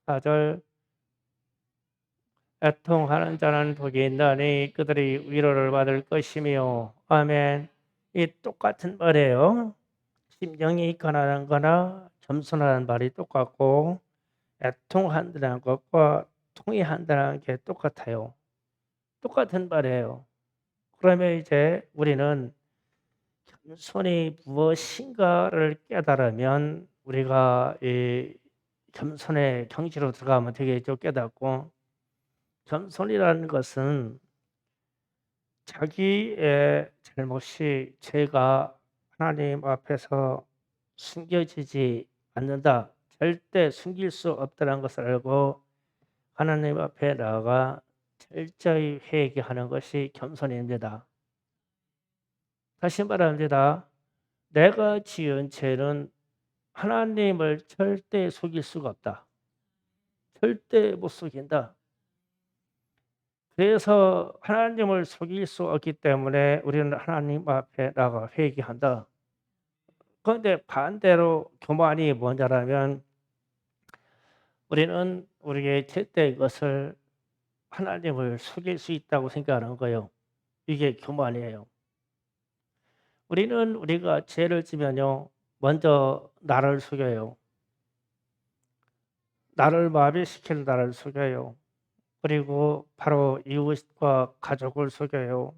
4절 애통하는 자는 복이 있나니 그들이 위로를 받을 것이며. 아멘. 이 똑같은 말이에요. 심령이 가난한 거나 겸손하는 말이 똑같고 애통한다는 것과 통회한다는 게 똑같아요. 똑같은 말이에요. 그러면 이제 우리는 겸손이 무엇인가를 깨달으면 우리가 이 겸손의 경지로 들어가면 되겠죠. 깨닫고 겸손이라는 것은 자기의 잘못이 죄가 하나님 앞에서 숨겨지지 않는다. 절대 숨길 수 없다는 것을 알고 하나님 앞에 나아가 철저히 회개하는 것이 겸손입니다. 다시 말합니다. 내가 지은 죄는 하나님을 절대 속일 수가 없다. 절대 못 속인다. 그래서 하나님을 속일 수 없기 때문에 우리는 하나님 앞에 나가 회개한다. 그런데 반대로 교만이 뭐냐면 우리는 우리의 죄된 것을 하나님을 속일 수 있다고 생각하는 거예요. 이게 교만이에요. 우리는 우리가 죄를 지면요, 먼저 나를 속여요. 나를 마비시키는 나를 속여요. 그리고 바로 이웃과 가족을 속여요.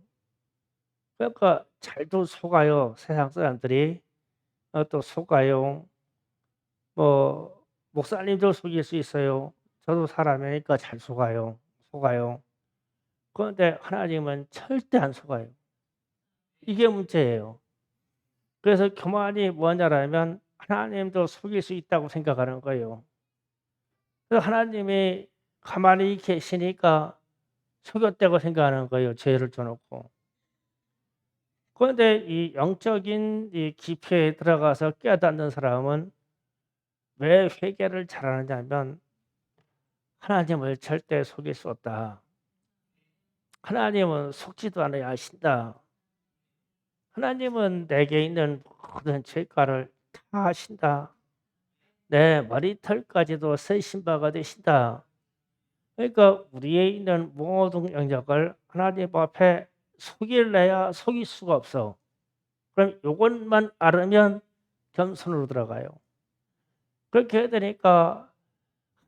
그러니까 잘도 속아요. 세상 사람들이 또 속아요. 뭐 목사님도 속일 수 있어요. 저도 사람이니까 잘 속아요. 속아요. 그런데 하나님은 절대 안 속아요. 이게 문제예요. 그래서 교만이 뭐냐면 하나님도 속일 수 있다고 생각하는 거예요. 그래서 하나님이 가만히 계시니까 속였다고 생각하는 거예요. 죄를 져놓고. 그런데 이 영적인 이 깊이에 들어가서 깨닫는 사람은 왜 회개를 잘하느냐면 하나님을 절대 속일 수 없다. 하나님은 속지도 않아야 하신다. 하나님은 내게 있는 모든 죄가를 다 하신다. 내 머리털까지도 쓰신 바가 되신다. 그러니까 우리에 있는 모든 영역을 하나님 앞에 속일래야 속일 수가 없어. 그럼 이것만 알으면 겸손으로 들어가요. 그렇게 해야 되니까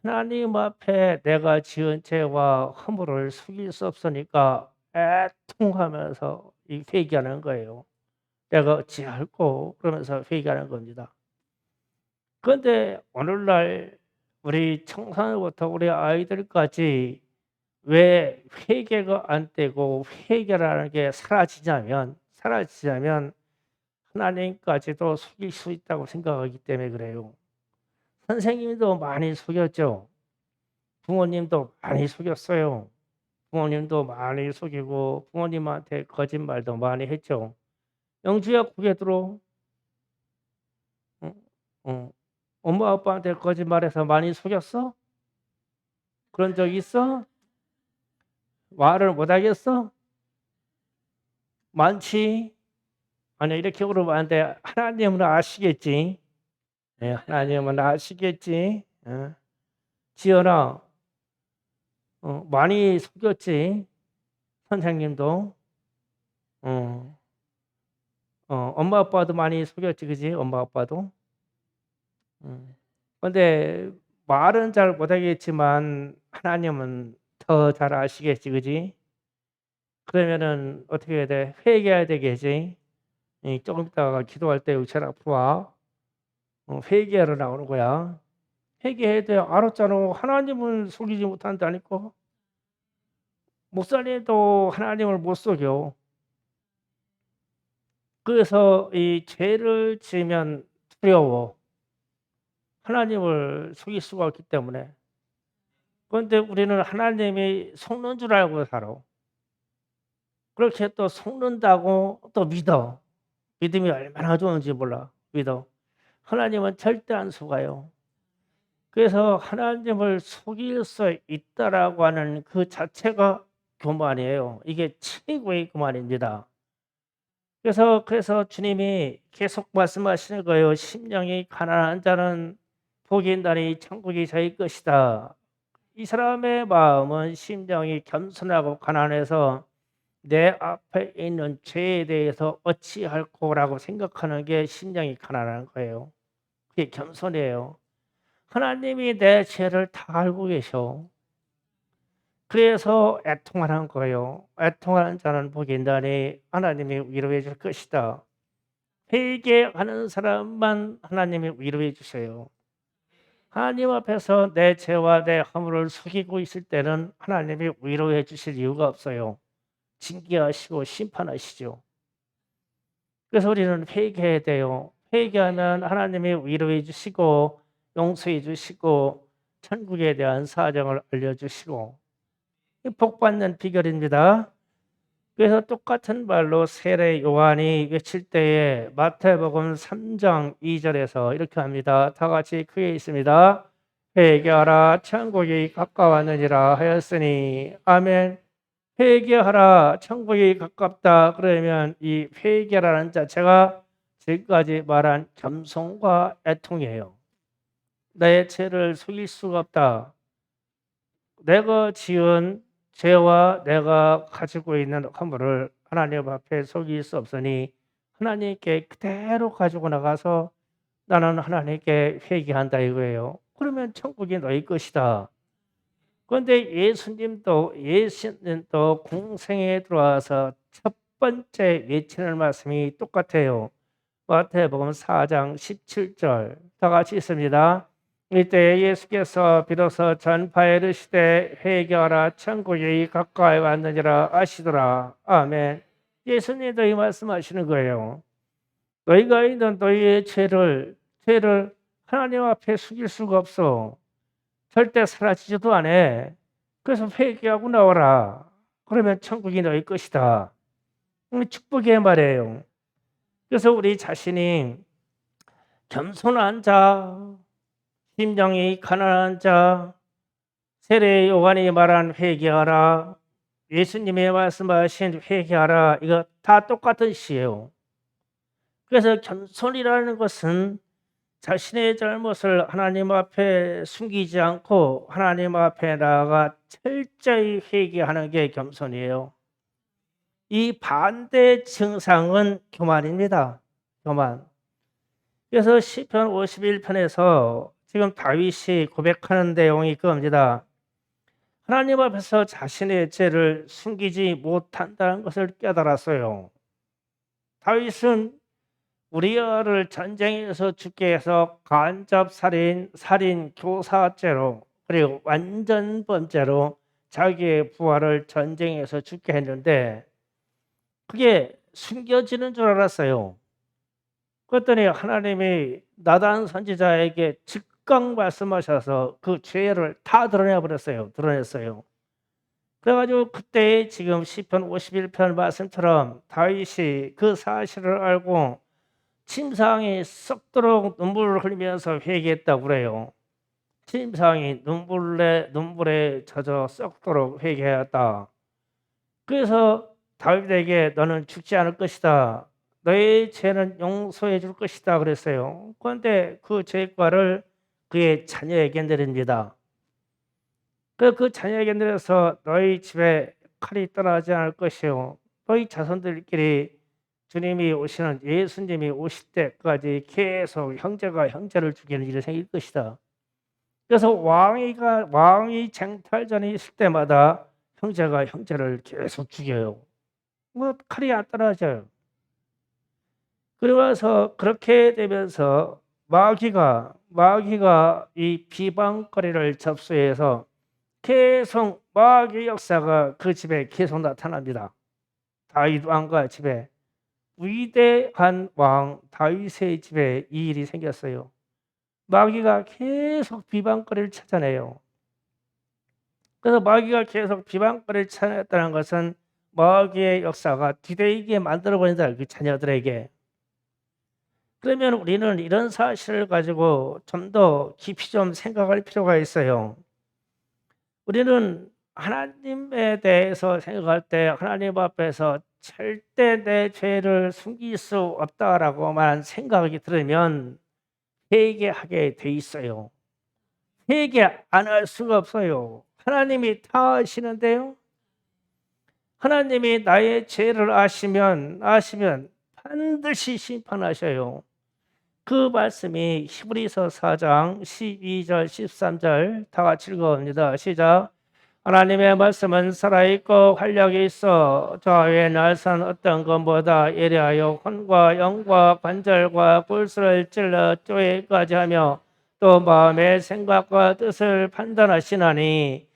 하나님 앞에 내가 지은 죄와 허물을 속일 수 없으니까 애통하면서 이 회개하는 거예요. 내가 어찌할꼬 그러면서 회개하는 겁니다. 그런데 오늘날 우리 청소년부터 우리 아이들까지 왜 회개가 안 되고 회개라는 게 사라지냐면 하나님까지도 속일 수 있다고 생각하기 때문에 그래요. 선생님도 많이 속였죠. 부모님도 많이 속였어요. 부모님도 많이 속이고 부모님한테 거짓말도 많이 했죠. 영주야 고개 들어. 응? 응. 엄마 아빠한테 거짓말해서 많이 속였어? 그런 적 있어? 말을 못하겠어? 많지? 아니 이렇게 물으면 안 돼. 하나님은 아시겠지? 네, 하나님은 아시겠지? 어. 지연아, 많이 속였지? 선생님도. 어, 엄마 아빠도 많이 속였지, 그지? 엄마 아빠도. 근데 말은 잘 못하겠지만 하나님은 더 잘 아시겠지, 그지? 그러면은 어떻게 해야 돼? 회개해야 되겠지? 조금 있다가 기도할 때 의철 앞으로 와. 회개하러 나오는 거야. 회개해야 돼. 알았잖아. 하나님은 속이지 못한다니까. 목사님도 하나님을 못 속여. 그래서 이 죄를 지으면 두려워. 하나님을 속일 수가 없기 때문에. 그런데 우리는 하나님이 속는 줄 알고 살아. 그렇게 또 속는다고 또 믿어. 믿음이 얼마나 좋은지 몰라. 믿어. 하나님은 절대 안 속아요. 그래서 하나님을 속일 수 있다라고 하는 그 자체가 교만이에요. 이게 최고의 교만입니다. 그래서 주님이 계속 말씀하시는 거예요. 심령이 가난한 자는 복이 있나니 천국이 저희 것이다. 이 사람의 마음은 심정이 겸손하고 가난해서 내 앞에 있는 죄에 대해서 어찌할꼬라고 생각하는 게 심정이 가난한 거예요. 그게 겸손이에요. 하나님이 내 죄를 다 알고 계셔. 그래서 애통하는 거예요. 애통하는 자는 복이 있나니 하나님이 위로해 줄 것이다. 회개하는 사람만 하나님이 위로해 주세요. 하나님 앞에서 내 죄와 내 허물을 속이고 있을 때는 하나님이 위로해 주실 이유가 없어요. 징계하시고 심판하시죠. 그래서 우리는 회개해야 돼요. 회개하면 하나님이 위로해 주시고 용서해 주시고 천국에 대한 사정을 알려주시고 복받는 비결입니다. 그래서 똑같은 말로 세례 요한이 외칠 때에 마태복음 3장 2절에서 이렇게 합니다. 다 같이 크게 있습니다. 회개하라 천국이 가까웠느니라 하였으니 아멘. 회개하라 천국이 가깝다. 그러면 이 회개라는 자체가 지금까지 말한 겸손과 애통이에요. 내 죄를 속일 수가 없다. 내가 지은 죄와 내가 가지고 있는 허물을 하나님 앞에 속일 수 없으니 하나님께 그대로 가지고 나가서 나는 하나님께 회개한다 이거예요. 그러면 천국이 너희 것이다. 그런데 예수님도 공생에 들어와서 첫 번째 외치는 말씀이 똑같아요. 마태복음 4장 17절 다 같이 있습니다. 이때 예수께서 비로소 전파에 이르시되 회개하라 천국이 가까이 왔느니라 하시더라. 아멘. 예수님도 이 말씀하시는 거예요. 너희가 있는 너희의 죄를 하나님 앞에 숙일 수가 없어. 절대 사라지지도 않아. 그래서 회개하고 나와라. 그러면 천국이 너희 것이다. 축복의 말이에요. 그래서 우리 자신이 겸손한 자, 심정이 가난한 자, 세례 요한이 말한 회개하라, 예수님이 말씀하신 회개하라, 이거 다 똑같은 시예요. 그래서 겸손이라는 것은 자신의 잘못을 하나님 앞에 숨기지 않고 하나님 앞에 나아가 철저히 회개하는 게 겸손이에요. 이 반대 증상은 교만입니다. 교만. 그래서 시편 51편에서 지금 다윗이 고백하는 내용이 그겁니다. 하나님 앞에서 자신의 죄를 숨기지 못한다는 것을 깨달았어요. 다윗은 우리아를 전쟁에서 죽게 해서 간접살인, 살인, 교사죄로 그리고 완전 범죄로 자기의 부하를 전쟁에서 죽게 했는데 그게 숨겨지는 줄 알았어요. 그랬더니 하나님이 나단 선지자에게 즉각 말씀하셔서 그 죄를 다 드러내버렸어요. 드러냈어요. 그래가지고 그때 지금 시편 51편 말씀처럼 다윗이 그 사실을 알고 침상이 썩도록 눈물을 흘리면서 회개했다고 그래요. 침상이 눈물에 젖어 썩도록 회개하였다. 그래서 다윗에게 너는 죽지 않을 것이다. 너의 죄는 용서해 줄 것이다 그랬어요. 그런데 그 죄과를 그의 자녀에게 내립니다. 그 자녀에게 내려서 너희 집에 칼이 떠나지 않을 것이요. 너희 자손들끼리 주님이 오시는 예수님이 오실 때까지 계속 형제가 형제를 죽이는 일이 생길 것이다. 그래서 왕이 쟁탈전이 있을 때마다 형제가 형제를 계속 죽여요. 뭐 칼이 안 떨어져요. 그러면서 그렇게 되면서 마귀가 이 비방거리를 접수해서 계속 마귀 역사가 그 집에 계속 나타납니다. 다윗 왕과 집에 위대한 왕 다윗의 집에 이 일이 생겼어요. 마귀가 계속 비방거리를 찾아내요. 그래서 마귀가 계속 비방거리를 찾아냈다는 것은 마귀의 역사가 뒤되게 만들어버린다. 그 자녀들에게. 그러면 우리는 이런 사실을 가지고 좀 더 깊이 좀 생각할 필요가 있어요. 우리는 하나님에 대해서 생각할 때 하나님 앞에서 절대 내 죄를 숨길 수 없다라고만 생각이 들으면 회개하게 돼 있어요. 회개 안 할 수가 없어요. 하나님이 다 아시는데요. 하나님이 나의 죄를 아시면 반드시 심판하셔요. 그 말씀이 히브리서 4장 12절 13절 다 같이 읽어봅니다. 시작. 하나님의 말씀은 살아있고 활력이 있어 저의 날선 어떤 것보다 예리하여 혼과 영과 관절과 골수를 찔러 쪼개까지 하며 또 마음의 생각과 뜻을 판단하시나니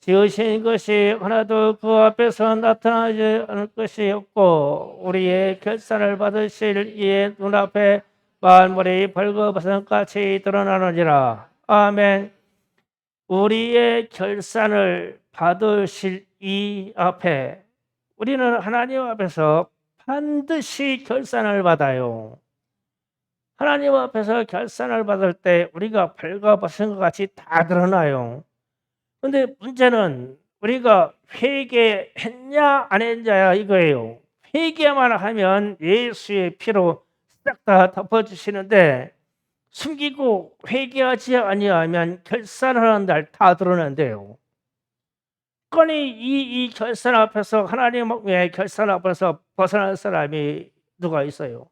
지으신 것이 하나도 그 앞에서 나타나지 않을 것이 없고 우리의 결산을 받으실 이의 눈앞에 만물이 벌거벗은같이 드러나느니라. 아멘. 우리의 결산을 받으실 이 앞에 우리는 하나님 앞에서 반드시 결산을 받아요. 하나님 앞에서 결산을 받을 때 우리가 벌거벗은 것 같이 다 드러나요. 근데 문제는 우리가 회개했냐 안 했냐 이거예요. 회개만 하면 예수의 피로 싹 다 덮어주시는데 숨기고 회개하지 아니하면 결산하는 날 다 드러난대요. 그러니 이 결산 앞에서 하나님의 결산 앞에서 벗어날 사람이 누가 있어요?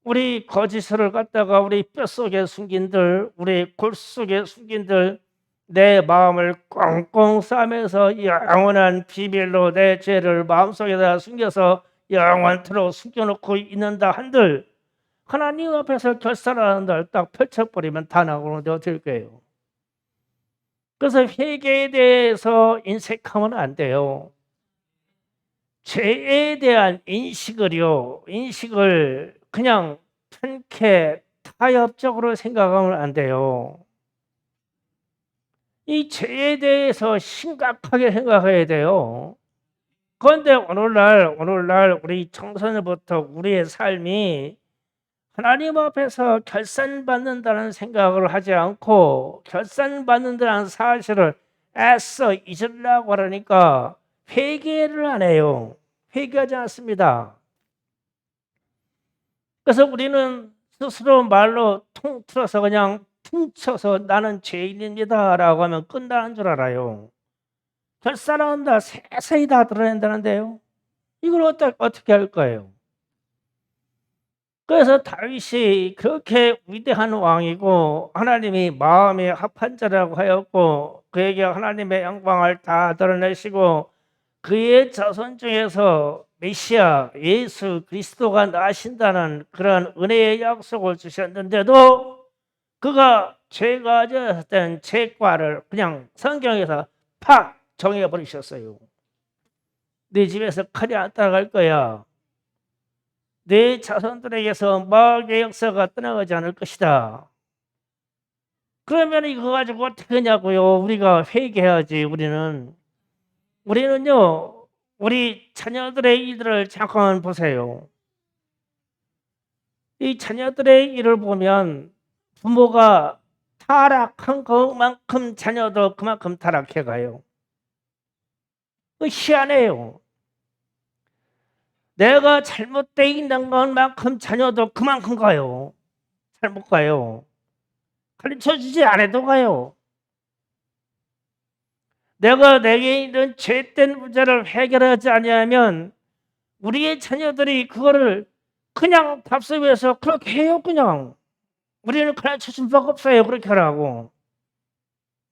우리 거짓을 갖다가 우리 뼛속에 숨긴들, 우리 골속에 숨긴들, 내 마음을 꽁꽁 싸매서 영원한 비밀로 내 죄를 마음속에다 숨겨서 영원토록 숨겨놓고 있는다 한들 하나님 앞에서 결산하는 날 딱 펼쳐버리면 다 나오는데 어떨 거예요? 그래서 회개에 대해서 인색하면 안 돼요. 죄에 대한 인식을 그냥 편케 타협적으로 생각하면 안 돼요. 이 죄에 대해서 심각하게 생각해야 돼요. 그런데 오늘날 우리 청소년부터 우리의 삶이 하나님 앞에서 결산받는다는 생각을 하지 않고 결산받는다는 사실을 애써 잊으려고 하니까 회개를 안 해요. 회개하지 않습니다. 그래서 우리는 스스로 말로 통틀어서 그냥 퉁쳐서 나는 죄인입니다 라고 하면 끝나는 줄 알아요. 결산한다 세세히 다 드러낸다는데요. 이걸 어떻게 할 거예요? 그래서 다윗이 그렇게 위대한 왕이고 하나님이 마음에 합한 자라고 하였고 그에게 하나님의 영광을 다 드러내시고 그의 자손 중에서 메시아 예수 그리스도가 나신다는 그런 은혜의 약속을 주셨는데도 그가 죄가 졌던 죄과를 그냥 성경에서 팍 정해버리셨어요. 네 집에서 칼이 안 따라갈 거야. 내 자손들에게서 마귀의 역사가 떠나가지 않을 것이다. 그러면 이거 가지고 어떻게 하냐고요. 우리가 회개해야지. 우리는요 우리 자녀들의 일들을 잠깐 보세요. 이 자녀들의 일을 보면 부모가 타락한 것만큼 자녀도 그만큼 타락해 가요. 희한해요. 내가 잘못되어 있는 것만큼 자녀도 그만큼 가요. 잘못 가요. 가르쳐주지 않아도 가요. 내가 내게 있는 죄된 문제를 해결하지 아니하면 우리의 자녀들이 그거를 그냥 답습해서 그렇게 해요. 그냥 우리는 가르쳐준 바가 없어요. 그렇게 하라고.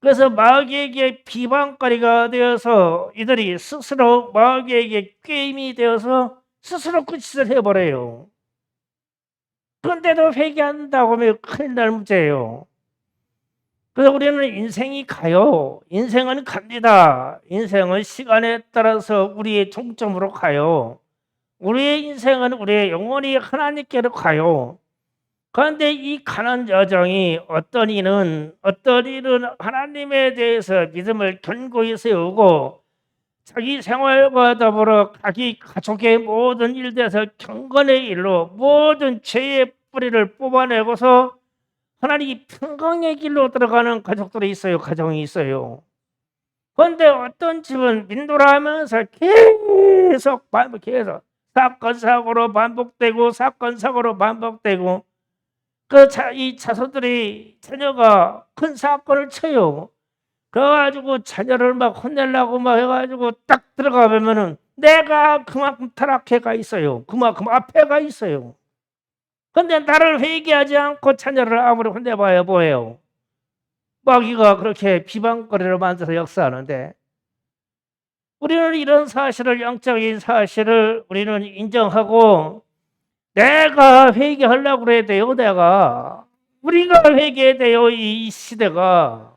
그래서 마귀에게 비방거리가 되어서 이들이 스스로 마귀에게 꾀임이 되어서 스스로 그 짓을 해버려요. 그런데도 회개한다고 하면 큰일 날 문제예요. 그래서 우리는 인생이 가요. 인생은 갑니다. 인생은 시간에 따라서 우리의 종점으로 가요. 우리의 인생은 우리의 영혼이 하나님께로 가요. 그런데 이 가는 여정이 어떤 이는 하나님에 대해서 믿음을 견고히 세우고 자기 생활과 더불어 자기 가족의 모든 일들에서 경건의 일로 모든 죄의 뿌리를 뽑아내고서 하나님이 평강의 길로 들어가는 가족들이 있어요. 가정이 있어요. 그런데 어떤 집은 민도라하면서 계속 사건 사고로 반복되고 이 자손들이 자녀가 큰 사건을 쳐요. 그래가지고 자녀를 막 혼내려고 막 해가지고 딱 들어가 보면은 내가 그만큼 타락해 가 있어요. 그만큼 앞에 가 있어요. 근데 나를 회개하지 않고 자녀를 아무리 혼내봐야 뭐예요? 마귀가 그렇게 비방거리를 만들어서 역사하는데, 우리는 이런 사실을, 영적인 사실을 우리는 인정하고 내가 회개하려고 그래야 돼요. 우리가 회개해야 돼요. 이 시대가.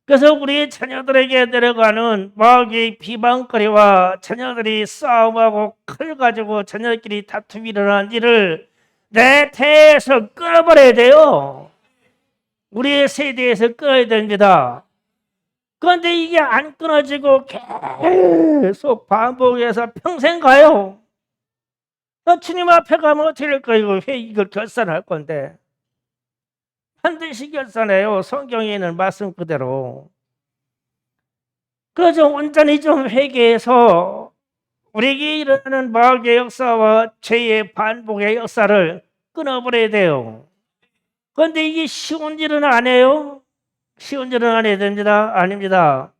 그래서 우리 자녀들에게 내려가는 마귀의 비방거리와 자녀들이 싸움하고 칼 가지고 자녀들끼리 다툼이 일어난 일을 내 태에서 끊어버려야 돼요. 우리의 세대에서 끊어야 됩니다. 그런데 이게 안 끊어지고 계속 반복해서 평생 가요. 주님 앞에 가면 어떻게 될까요? 이걸 결산할 건데. 반드시 결산해요. 성경에 있는 말씀 그대로. 그래서 온전히 좀 회개해서 우리에게 일어나는 마귀의 역사와 죄의 반복의 역사를 끊어버려야 돼요. 그런데 이게 쉬운 일은 아니에요. 쉬운 일은 아니어야 됩니다. 아닙니다.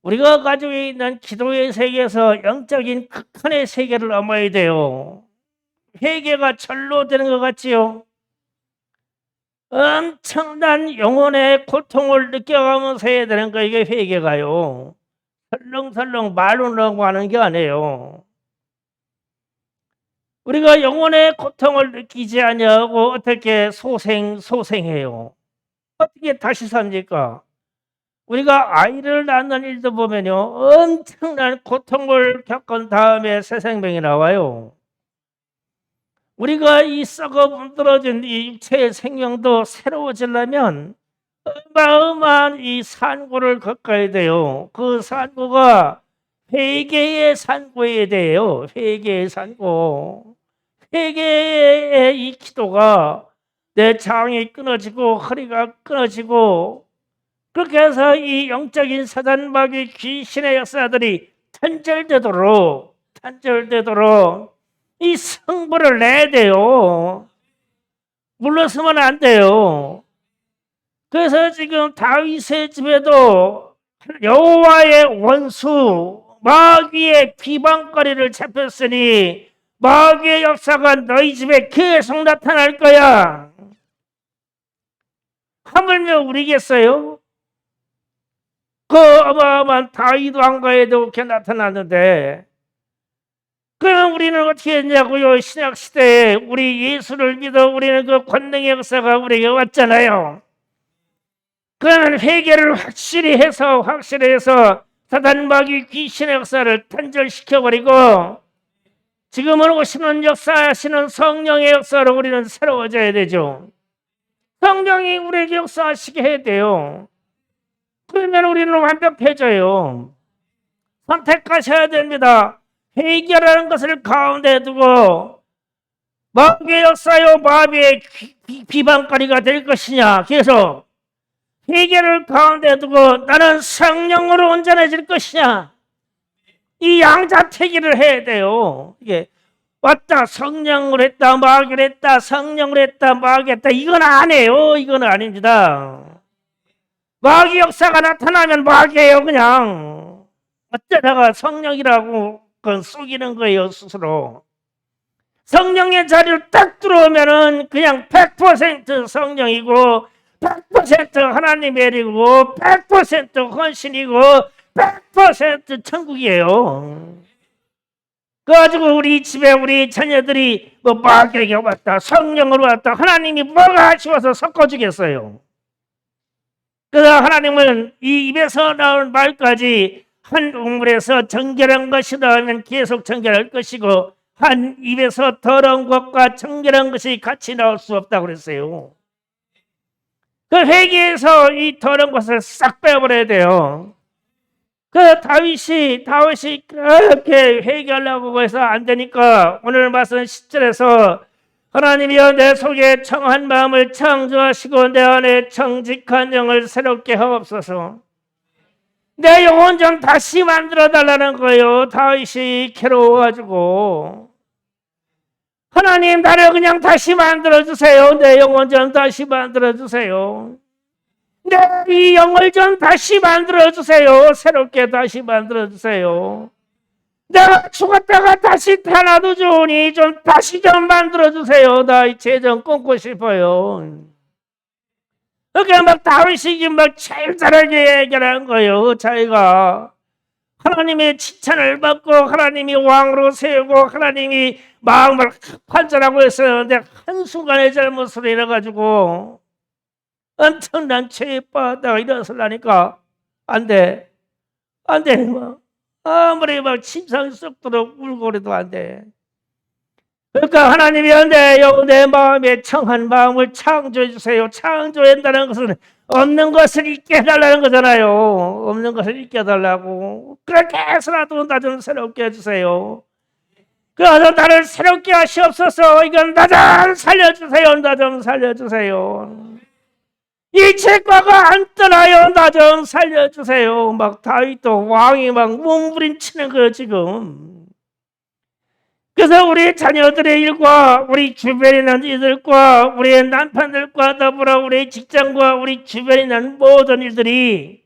우리가 가지고 있는 기도의 세계에서 영적인 극한의 세계를 넘어야 돼요. 회개가 절로 되는 것 같지요? 엄청난 영혼의 고통을 느껴가면서 해야 되는 거, 이게 회개가요. 설렁설렁 말로라고 하는 게 아니에요. 우리가 영혼의 고통을 느끼지 아니하고 어떻게 소생해요? 어떻게 다시 삽니까? 우리가 아이를 낳는 일도 보면요, 엄청난 고통을 겪은 다음에 새 생명이 나와요. 우리가 이 썩어 문드러진 이 육체의 생명도 새로워지려면 어마어마한 이 산고를 겪어야 돼요. 그 산고가 회개의 산고에 대해요. 회개의 산고. 회개의 이 기도가 내 장이 끊어지고 허리가 끊어지고, 그렇게 해서 이 영적인 사단 마귀 귀신의 역사들이 단절되도록 이 성부를 내야 돼요. 물러서면 안 돼요. 그래서 지금 다윗의 집에도 여호와의 원수 마귀의 비방거리를 잡혔으니 마귀의 역사가 너희 집에 계속 나타날 거야. 하물며 우리겠어요? 그 어마어마한 다윗 왕가에도 그렇게 나타났는데, 그럼 우리는 어떻게 했냐고요? 신약시대에 우리 예수를 믿어 우리는 그 권능의 역사가 우리에게 왔잖아요. 그러면 회개를 확실히 해서 사단 마귀 귀신의 역사를 단절시켜버리고 지금은 오시는 역사하시는 성령의 역사로 우리는 새로워져야 되죠. 성령이 우리에게 역사하시게 해야 돼요. 그러면 우리는 완벽해져요. 선택하셔야 됩니다. 회개라는 것을 가운데 두고 마귀의 역사요 마귀의 비방거리가 될 것이냐, 계속 회개를 가운데 두고 나는 성령으로 온전해질 것이냐, 이 양자택일을 해야 돼요. 이게 왔다 성령으로 했다 마귀로 했다 성령으로 했다 마귀로 했다, 이건 아니에요. 이건 아닙니다. 마귀 역사가 나타나면 마귀예요. 그냥 어쩌다가 성령이라고 그건 속이는 거예요, 스스로. 성령의 자리를 딱 들어오면은 그냥 100% 성령이고 100% 하나님의 일이고 100% 헌신이고 100% 천국이에요. 그래가지고 우리 집에 우리 자녀들이 뭐 마귀에게 왔다 성령으로 왔다 하나님이 뭐가 아쉬워서 섞어주겠어요. 그래서 하나님은 이 입에서 나온 말까지 한 우물에서 정결한 것이 나오면 계속 정결할 것이고 한 입에서 더러운 것과 정결한 것이 같이 나올 수 없다고 그랬어요. 그 회개에서 이 더러운 것을 싹 빼버려야 돼요. 그 다윗이 그렇게 회개하려고 해서 안 되니까 오늘 말씀 10절에서 하나님이여 내 속에 청한 마음을 창조하시고 내 안에 정직한 영을 새롭게 하옵소서. 내 영혼 좀 다시 만들어 달라는 거예요. 다윗이 괴로워가지고 하나님 나를 그냥 다시 만들어주세요. 내 영혼 좀 다시 만들어주세요. 내 이 영을 좀 다시 만들어주세요. 새롭게 다시 만들어주세요. 내가 죽었다가 다시 태어나도 좋으니 좀 다시 좀 만들어주세요. 나 이제 좀 끊고 싶어요. 그러니까 막 다윗이 막 잘잘하게 얘기하는 거예요. 자기가 하나님의 칭찬을 받고 하나님이 왕으로 세우고 하나님이 마음을 판단하고 했었는데 한순간에 잘못을 이래가지고 엄청난 죄에 빠졌다가 일어서려니까 안 돼. 안 돼. 아무리 막 침상이 썩도록 울고 그래도 안 돼. 그러니까 하나님이 내 마음에 청한 마음을 창조해 주세요. 창조한다는 것은 없는 것을 있게 해달라는 거잖아요. 없는 것을 있게 해달라고. 그렇게 해서라도 나 좀 새롭게 해주세요. 그래서 나를 새롭게 하시옵소서. 이건 나 좀 살려주세요. 나 좀 살려주세요. 이 죄과가 안 떠나요. 나 좀 살려주세요. 막 다윗도 왕이 막 몸부림치는 거예요 지금. 그래서 우리 자녀들의 일과 우리 주변에 있는 이들과 우리 남편들과 더불어 우리 직장과 우리 주변에 있는 모든 일들이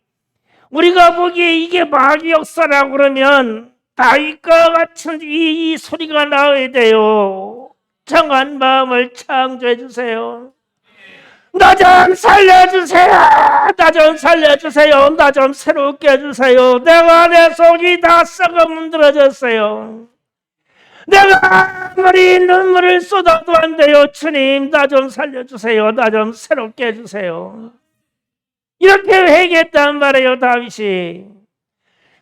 우리가 보기에 이게 마귀 역사라고 그러면 다윗과 같은 이 소리가 나와야 돼요. 정한 마음을 창조해 주세요. 나 좀 살려주세요. 나 좀 살려주세요. 나 좀 새롭게 해주세요. 내가 내 속이 다 썩어 문드러졌어요. 내가 아무리 눈물을 쏟아도 안 돼요. 주님 나 좀 살려주세요. 나 좀 새롭게 해주세요. 이렇게 회개했단 말이에요 다윗이.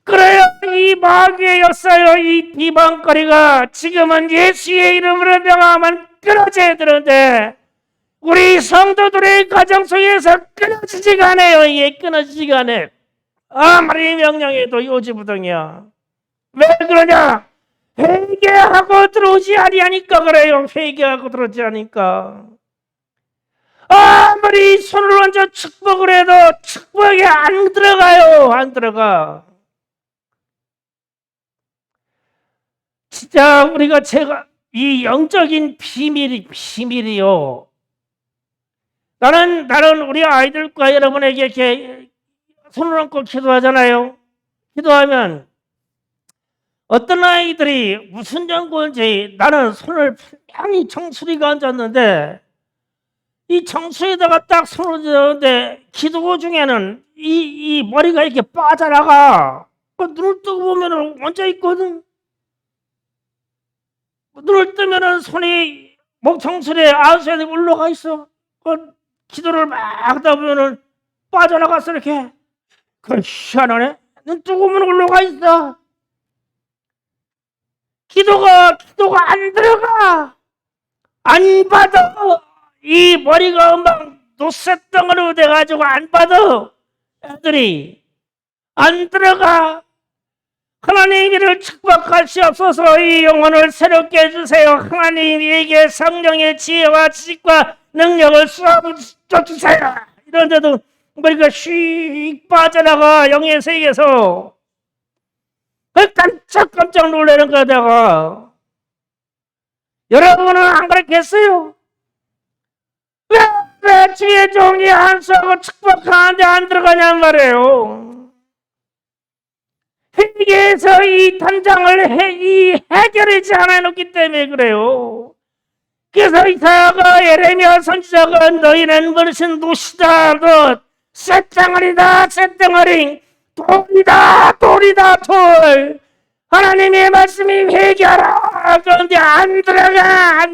그래요 이 마귀의 역사요 이 비방거리가 지금은 예수의 이름으로 명하면 끊어져야 되는데 우리 성도들의 가정 속에서 끊어지지가 않아요. 이게 끊어지지가 않아요. 아무리 명령해도 요지부동이야. 왜 그러냐? 회개하고 들어오지 아니하니까 그래요. 회개하고 들어오지 않으니까. 아무리 손을 얹어 축복을 해도 축복이 안 들어가요. 안 들어가. 진짜 제가 이 영적인 비밀이요. 나는 우리 아이들과 여러분에게 이렇게 손을 얹고 기도하잖아요. 기도하면 어떤 아이들이 무슨 연구인지 나는 손을 분명히 정수리가 앉았는데 이 정수리에다가 딱 손을 얹었는데 기도 중에는 이 머리가 이렇게 빠져나가. 눈을 뜨고 보면 얹어 있거든. 눈을 뜨면은 손이 목 정수리에 아수에 올라가 있어. 기도를 막 하다 보면은 빠져나갔어 이렇게. 희한하네. 눈 뜨고 보면 올라가 있어. 기도가 안 들어가. 안 받아. 이 머리가 막 노쇠덩어리로 돼가지고 안 받아. 애들이 안 들어가. 하나님 이를 축복하시옵소서. 이 영혼을 새롭게 해주세요. 하나님에게 성령의 지혜와 지식과 능력을 쏟아주세요. 이런데도 머리가 휙 빠져나가. 영의 세계에서 깜짝 놀라는 거다가. 여러분은 안 그렇겠어요? 왜 주의 종이 안수하고 축복하는데 안 들어가냔 말이에요. 회개에서 이 단장을 해결하지 않아놓기 때문에 그래요. 그래서 이사야가 예레미야 선지자가 너희는 무슨 노시다. 너 쇳덩어리다. 쇳덩어리. 돌이다. 돌. 하나님의 말씀이 회개하라. 그런데 안 들어가.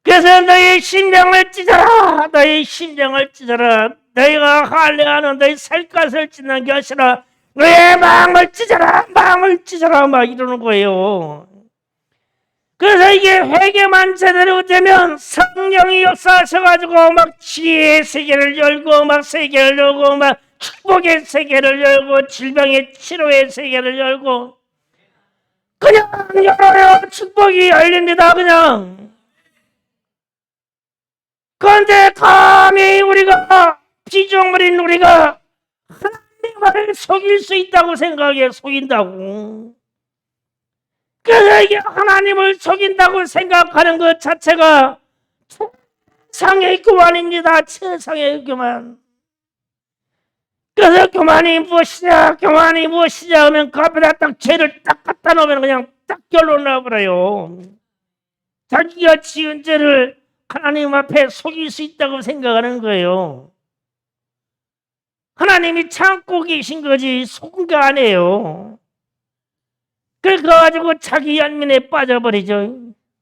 그래서 너희 심령을 찢어라. 너희가 할례하는 너희 살갗을 찢는 것이 아니라 너의 마음을 찢어라. 막 이러는 거예요. 그래서 이게 회개만 제대로 되면 성령이 역사하셔가지고 막 지혜의 세계를 열고 막 세계를 열고 막 축복의 세계를 열고 질병의 치료의 세계를 열고 그냥 열어요. 축복이 열립니다. 그냥. 그런데 감히 우리가 피조물인 우리가 하나님을 속일 수 있다고 생각해. 속인다고. 그래서 이게 하나님을 속인다고 생각하는 것 자체가 최상의 교만입니다. 최상의 교만. 그래서 교만이 무엇이냐, 교만이 무엇이냐 하면 그 앞에다 딱 죄를 딱 갖다 놓으면 그냥 딱 결론 나버려요. 자기가 지은 죄를 하나님 앞에 속일 수 있다고 생각하는 거예요. 하나님이 참고 계신 거지 속은 거 아니에요. 그래 가지고 자기 연민에 빠져버리죠.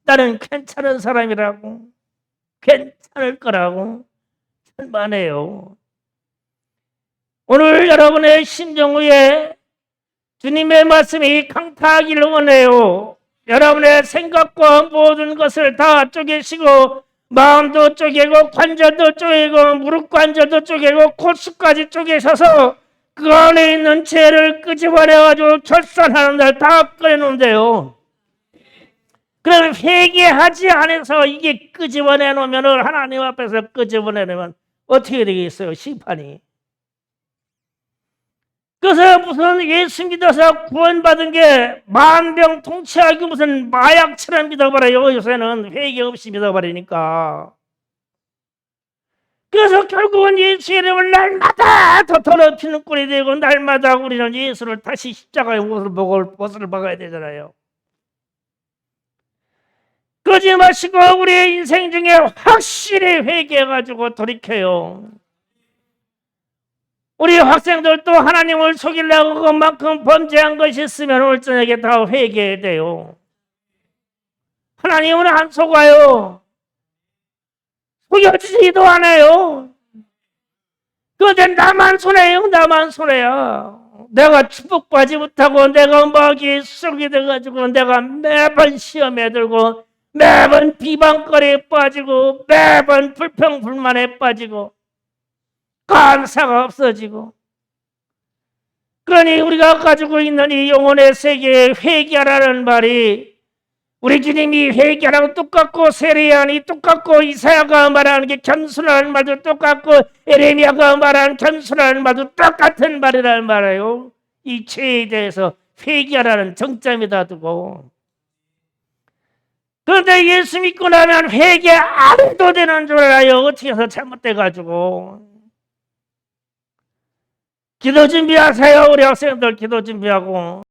나는 괜찮은 사람이라고, 괜찮을 거라고 천만해요. 오늘 여러분의 심정 위에 주님의 말씀이 강타하기를 원해요. 여러분의 생각과 모든 것을 다 쪼개시고 마음도 쪼개고 관절도 쪼개고 무릎 관절도 쪼개고 골수까지 쪼개셔서 그 안에 있는 죄를 끄집어내가지고 결산하는 날 다 꺼내놓은대요. 그럼 회개하지 않아서 이게 끄집어내 놓으면 하나님 앞에서 끄집어내면 어떻게 되겠어요? 심판이. 그래서 무슨 예수 믿어서 구원받은 게 만병통치약이 무슨 마약처럼 믿어버려요. 요새는 회개 없이 믿어버리니까. 그래서 결국은 예수의 이름을 날마다 더 더럽히는 꼴이 되고 날마다 우리는 예수를 다시 십자가의 못을 박아야 되잖아요. 그러지 마시고 우리의 인생 중에 확실히 회개해가지고 돌이켜요. 우리 학생들도 하나님을 속이려고 그만큼 범죄한 것이 있으면 오늘 저녁에 다 회개해야 돼요. 하나님은 안 속아요. 속여주지도 않아요. 그런데 나만 손해요. 나만 손해야. 내가 축복받지 못하고 내가 마귀의 속이 돼가지고 내가 매번 시험에 들고 매번 비방거리에 빠지고 매번 불평불만에 빠지고 감사가 없어지고. 그러니 우리가 가지고 있는 이 영혼의 세계에 회개하라는 말이 우리 주님이 회개하라고 똑같고 세례요한이 똑같고 이사야가 말하는 게 겸손하는 말도 똑같고 에레미야가 말하는 겸손하는 말도 똑같은 말이라는 말이에요. 이 죄에 대해서 회개하라는 정점에다 두고. 그런데 예수 믿고 나면 회개 안 해도 되는 줄 알아요. 어떻게 해서 잘못돼가지고. 기도 준비하세요. 우리 학생들 기도 준비하고.